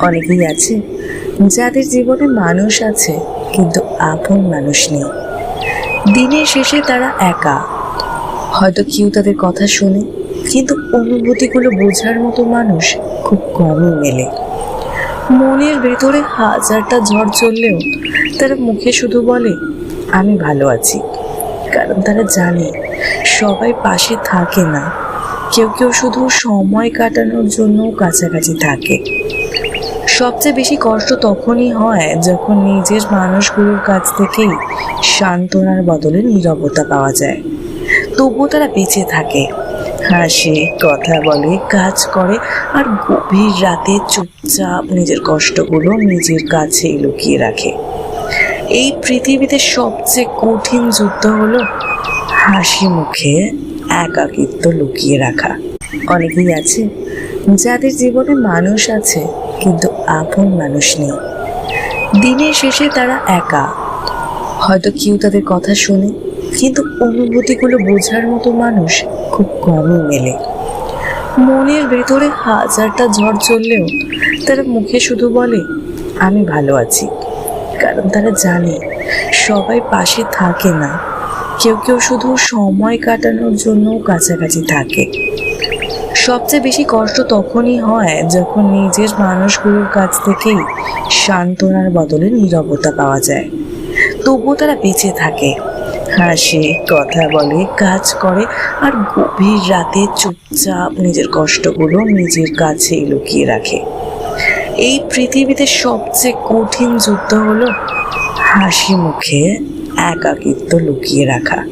অনেকেই আছে যাদের জীবনে মানুষ আছে কিন্তু আপন মানুষ নেই। দিনের শেষে তারা একা। হয়তো কেউ তাদের কথা শোনে, কিন্তু অনুভূতিগুলো বোঝার মতো মানুষ খুব কমই মেলে। মনের ভেতরে হাজারটা ঝড় চললেও তারা মুখে শুধু বলে আমি ভালো আছি। কারণ তারা জানে সবাই পাশে থাকে না, কেউ কেউ শুধু সময় কাটানোর জন্য কাছাকাছি থাকে। সবচেয়ে বেশি কষ্ট তখনই হয় যখন নিজের মানুষগুলোর কাছ থেকেই সান্ত্বনার বদলে নীরবতা পাওয়া যায়। তবুও তারা বেঁচে থাকে, হাসে, কথা বলে, কাজ করে, আর গভীর রাতে চুপচাপ নিজের কষ্টগুলো নিজের কাছেই লুকিয়ে রাখে। এই পৃথিবীতে সবচেয়ে কঠিন যুদ্ধ হলো হাসি মুখে একাকিত্ব লুকিয়ে রাখা। অনেকেই আছে যাদের জীবনে মানুষ আছে কিন্তু আপন মানুষ নেই। দিনের শেষে তারা একা। হয়তো কেউ তাদের কথা শোনে, কিন্তু অনুভূতিগুলো বোঝার মতো মানুষ খুব কমই মেলে। মনের ভেতরে হাজারটা ঝড় চললেও তারা মুখে শুধু বলে আমি ভালো আছি। কারণ তারা জানে সবাই পাশে থাকে না, কেউ কেউ শুধু সময় কাটানোর জন্য কাছাকাছি থাকে। সবচেয়ে বেশি কষ্ট তখনই হয় যখন নিজের মানুষগুলোর কাছ থেকেই সান্ত্বনার বদলে নীরবতা পাওয়া যায়। তবুও তারা বেঁচে থাকে, হাসে, কথা বলে, কাজ করে, আর গভীর রাতে চুপচাপ নিজের কষ্টগুলো নিজের কাছেই লুকিয়ে রাখে। এই পৃথিবীতে সবচেয়ে কঠিন যুদ্ধ হলো হাসি মুখে একাকিত্ব লুকিয়ে রাখা।